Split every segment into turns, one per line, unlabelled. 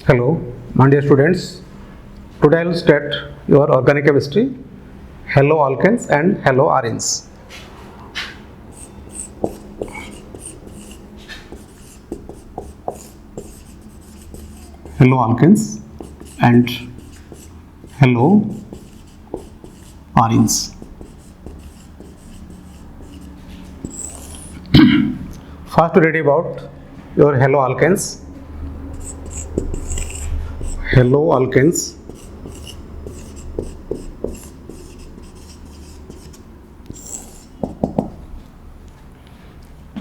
Hello, my dear students. Today I will start your organic chemistry, hello alkanes and hello arenes. Hello alkanes and hello arenes. First, read about your hello alkanes. Hello alkanes.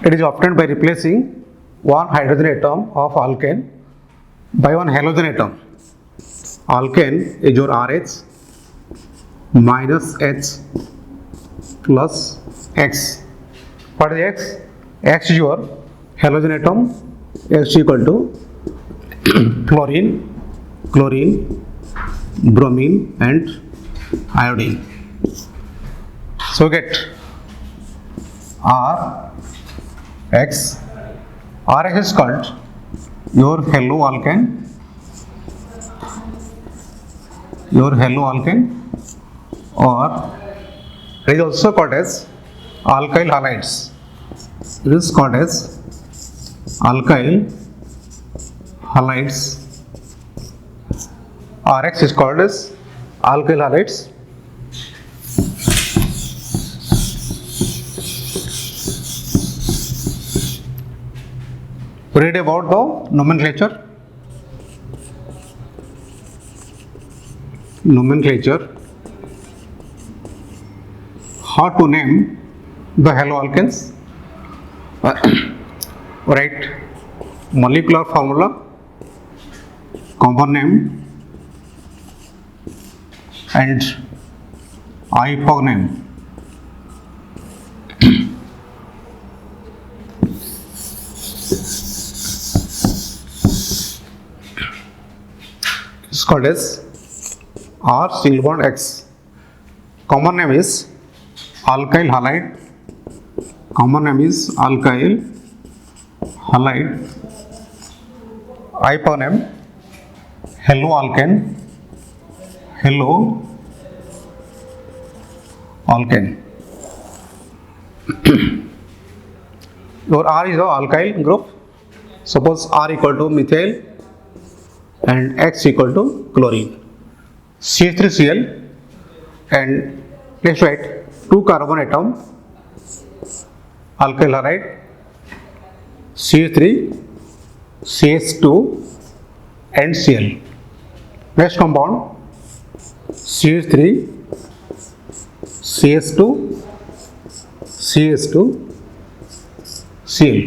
It is obtained by replacing one hydrogen atom of alkane by one halogen atom. Alkane is your RH minus H plus X. What is X? X is your halogen atom. X is equal to chlorine, bromine and iodine. So get Rx. Rx is called your hello alkane. Or it is also called as alkyl halides. It is called as alkyl halides. Rx is called as alkyl halides. Read about the nomenclature. How to name the haloalkanes? Write molecular formula, compound name and IUPAC name. It's called as R single bond X. Common name is alkyl halide. IUPAC name hello alkane. Your R is the alkyl group. Suppose R equal to methyl and X equal to chlorine. CH3Cl and let's write 2 carbon atom alkyl halide CH3 CH2 and Cl. Next compound CH3 CH2 Cl.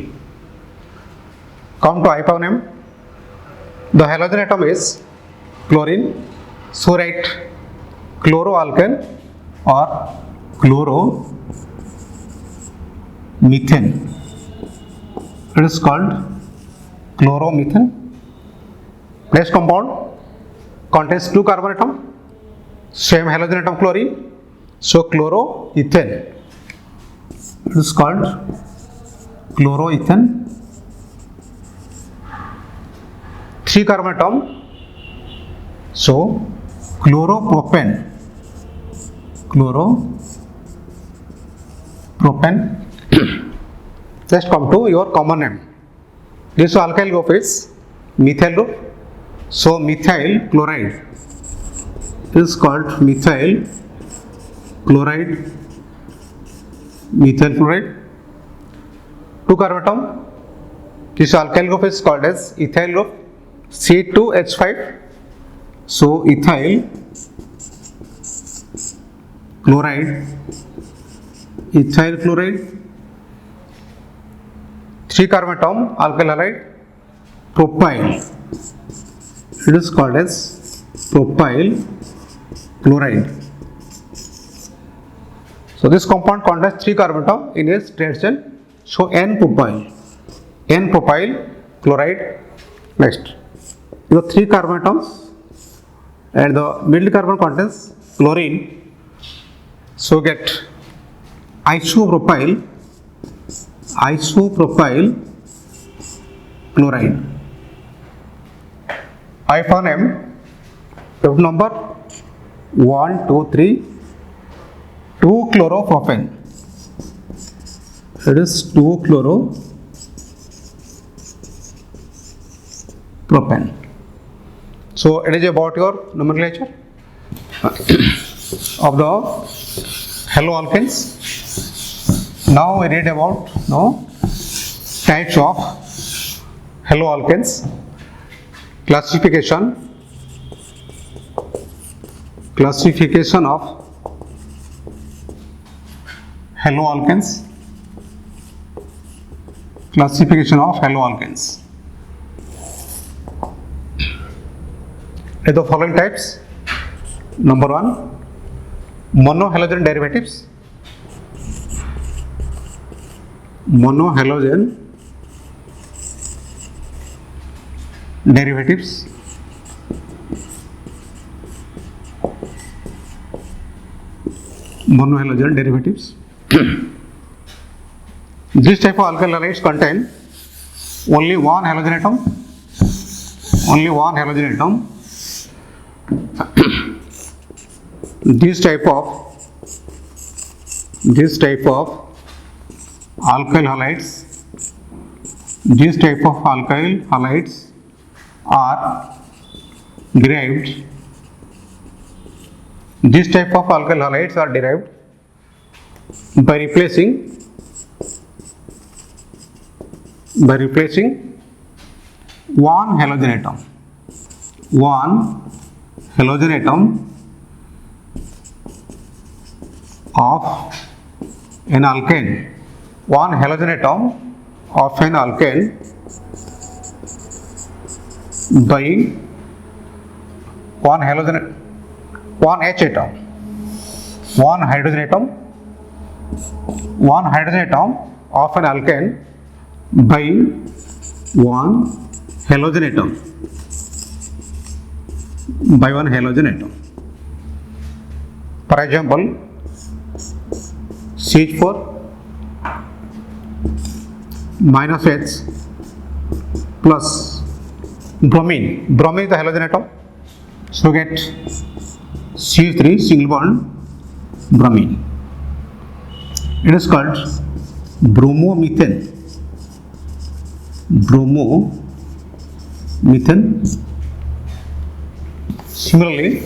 Come to IUPAC name. The halogen atom is chlorine, so write chloroalkane or chloromethane. It is called chloromethane. Next compound contains 2 carbon atom, same halogen atom chlorine, so chloroethane. It is called chloroethane. 3 carbon atom, so chloropropane. Just come to your common name. This alkyl group is methyl group, so methyl chloride is called methyl chloride. 2 carbon atom. This alkyl group is called as ethyl group. C2H5, so ethyl chloride. 3 carbon atom alkyl halide propyl. It is called as propyl chloride. So this compound contains 3 carbon atom in its straight chain, so N-propyl chloride. Next, you have 3 carbon atoms and the middle carbon contains chlorine, so get isopropyl chloride. I for M, F number 1, 2, 3, 2-chloropropane. It is 2-chloropropane. So it is about your nomenclature of the haloalkanes. Now we read about types of haloalkanes. Classification of haloalkanes. Classification of haloalkanes. The following types. Number 1, monohalogen derivatives. Monohalogen derivatives. Monohalogen derivatives. This type of alkyl halides contain only one halogen atom. Only one halogen atom. This type of alkyl halides. This type of alkyl halides are derived. This type of alkyl halides are derived by replacing one halogen atom. One halogen atom of an alkane. One halogen atom of an alkane by one H atom. One hydrogen atom of an alkane by one halogen atom. By one halogen atom. For example, CH4 minus H plus bromine. Bromine is the halogen atom. So get CH3 single bond bromine. It is called bromomethane. Bromomethane. Similarly,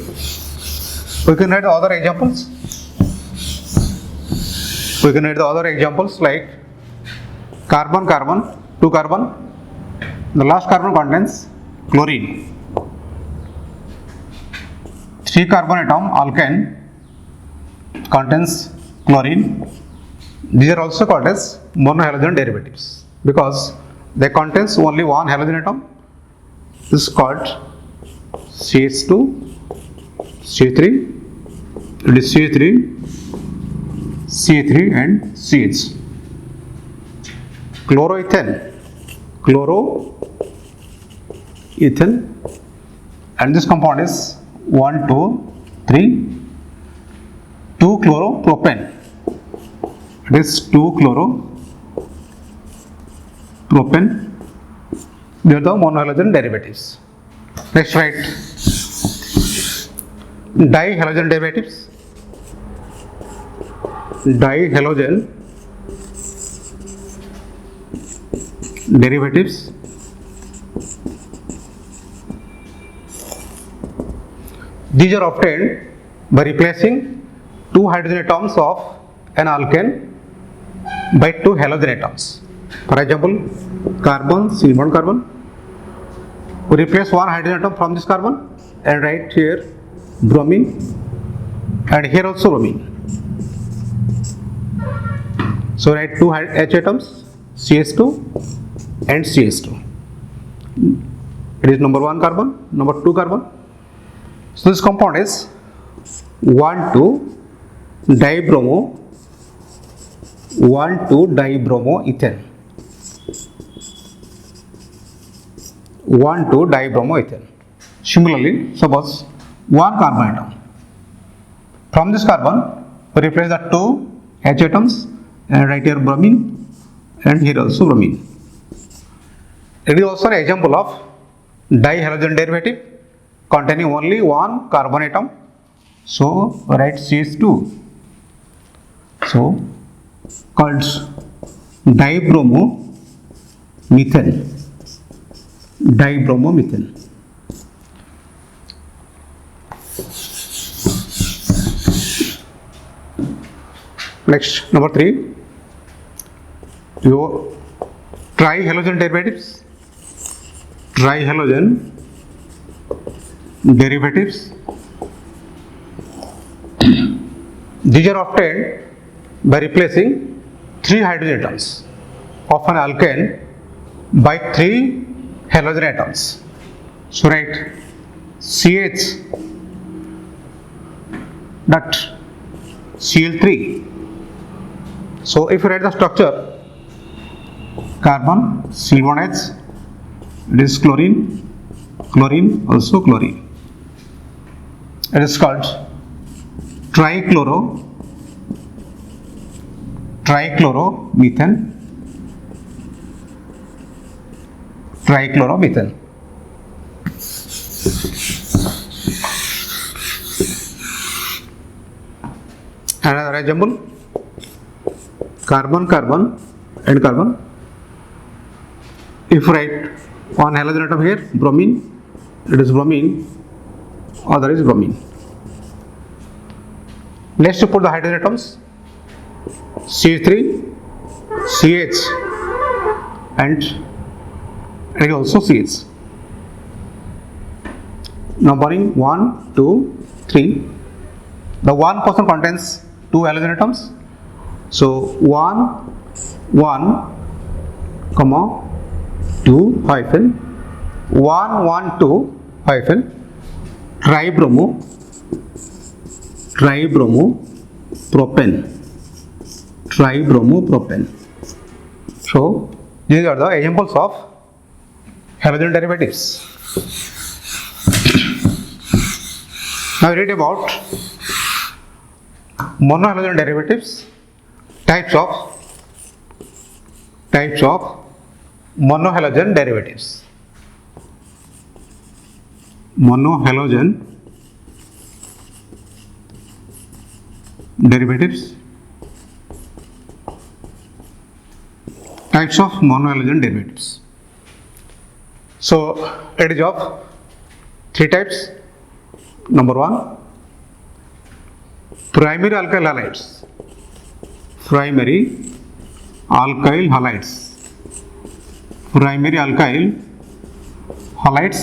we can write other examples. Like carbon, 2 carbon. The last carbon contains chlorine. 3 carbon atom alkane contains chlorine. These are also called as monohalogen derivatives because they contains only one halogen atom. This is called CH2, CH3. It is CH3 and CH. Chloroethane, and this compound is 1, 2, 3, 2-chloropropane. It is 2-chloropropane. They are the monohalogen derivatives. Next, write dihalogen derivatives. Dihalogen derivatives. These are obtained by replacing 2 hydrogen atoms of an alkane by 2 halogen atoms. For example, carbon, single bond carbon. We replace one hydrogen atom from this carbon and write here bromine, and here also bromine. So write 2 H atoms, CH2 and CH2. It is number 1 carbon, number 2 carbon. So this compound is 1,2-dibromoethane. 1,2-dibromoethane. Similarly, suppose 1 carbon atom. From this carbon, we replace the 2 H atoms and write here bromine, and here also bromine. It is also an example of dihalogen derivative. containing only one carbon atom. So write CH2. So called dibromomethane. Dibromomethane. Next, number 3, your trihalogen derivatives. Trihalogen derivatives. These are obtained by replacing 3 hydrogen atoms of an alkane by 3 halogen atoms. So write CH dot Cl3. So if you write the structure, carbon, Cl1H, it is chlorine, chlorine, also chlorine. It is called trichloromethane. Trichloromethane. Another example, carbon, carbon and carbon. If you write one halogen atom here, bromine, it is bromine, other is bromine. Next you put the hydrogen atoms, CH3, CH and also CH. Numbering 1, 2, 3. The one portion contains 2 halogen atoms. So 1, 1, comma 2 hyphen 1, 1, 2 hyphen tribromopropane. So these are the examples of halogen derivatives. Now read about monohalogen derivatives. Types of monohalogen derivatives. Monohalogen derivatives. Types of monohalogen derivatives. So it is of 3 types. Number 1, primary alkyl halides. Primary alkyl halides. Primary alkyl halides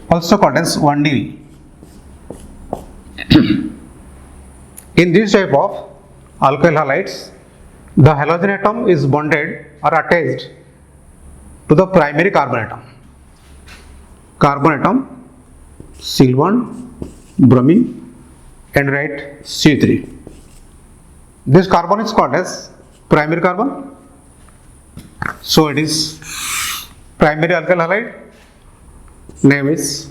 also contains 1 dV. In this type of alkyl halides, the halogen atom is bonded or attached to the primary carbon atom. Carbon atom, Cl1, bromine, and write C3. This carbon is called as primary carbon. So it is primary alkyl halide. Name is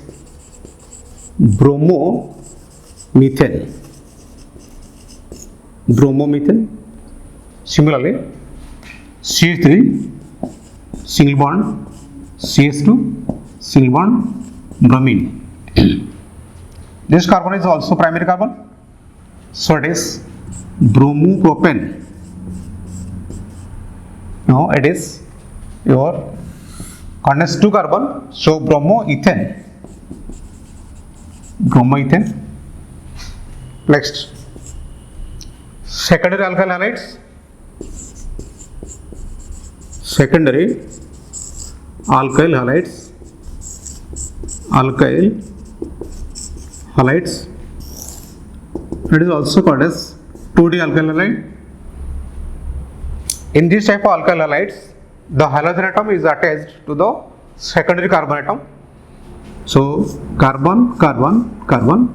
bromomethane. Bromomethane. Similarly, CH3, single bond, CH2, single bond, bromine. This carbon is also primary carbon. So it is bromopropane. Now it is your contains 2 carbon, so bromoethane. Next, secondary alkyl halides. Secondary alkyl halides. It is also called as 2D alkyl halide. In this type of alkyl halides, the halogen atom is attached to the secondary carbon atom. So carbon, carbon, carbon.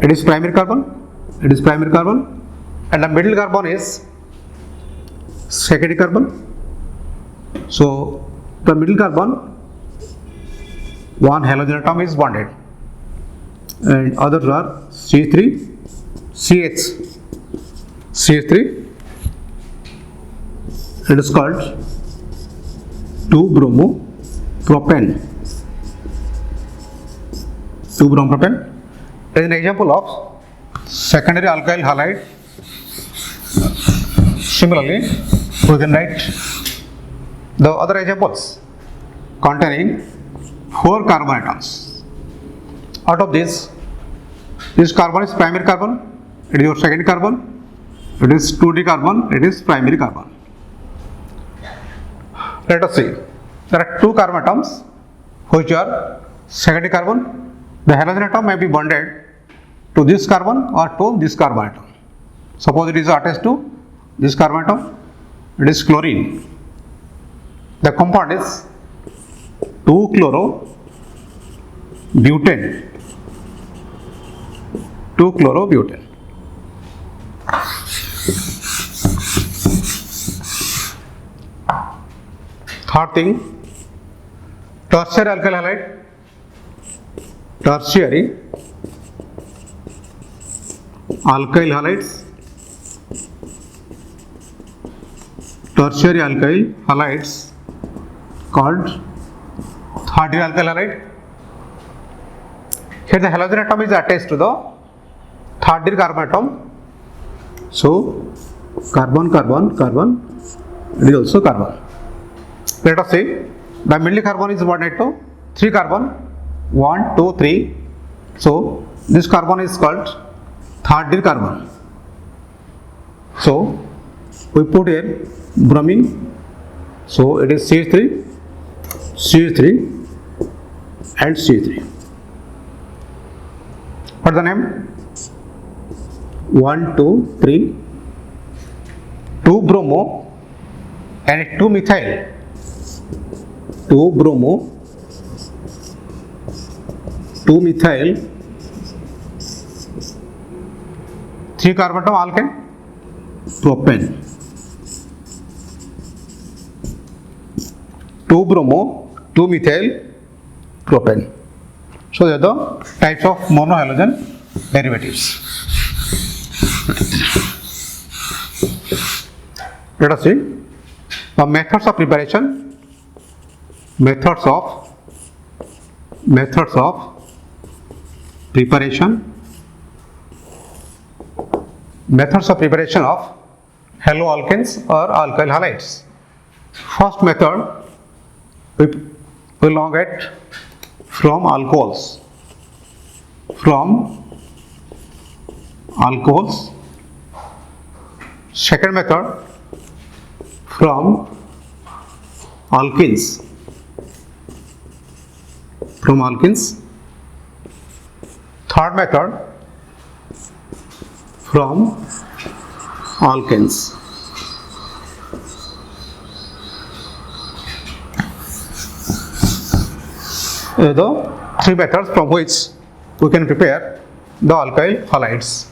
It is primary carbon. And the middle carbon is secondary carbon. So the middle carbon, one halogen atom is bonded, and others are C3, CH. CH3. It is called 2-bromopropane. 2-bromopropane. There is an example of secondary alkyl halide. Similarly, we can write the other examples containing 4 carbon atoms. Out of this carbon is primary carbon, it is your second carbon, it is 2D carbon, it is primary carbon. Let us see, there are 2 carbon atoms which are secondary carbon. The halogen atom may be bonded to this carbon or to this carbon atom. Suppose it is attached to this carbon atom, it is chlorine. The compound is 2-chlorobutane. 2-chlorobutane. Third thing, tertiary alkyl halide. Tertiary alkyl halides. Tertiary alkyl halides called third-degree alkyl halide. Here the halogen atom is attached to the third-degree carbon atom. So carbon, carbon, carbon, it is also carbon. Let us see, the middle carbon is bonded to 3 carbon, 1, 2, 3. So this carbon is called third-degree carbon. So we put here bromine. So it is CH3, CH3 and CH3. What is the name? 1, 2, 3, 2 bromo and 2 methyl. 2 bromo, 2 methyl, 3 carbon atom alkane, propane. 2 bromo, 2 methyl, propane. So they are the types of monohalogen derivatives. Let us see the methods of preparation. Methods of preparation. Methods of preparation of haloalkanes or alkyl halides. First method, we will get from alcohols. Second method, from alkenes. Third method, from alkanes. The 3 methods from which we can prepare the alkyl halides.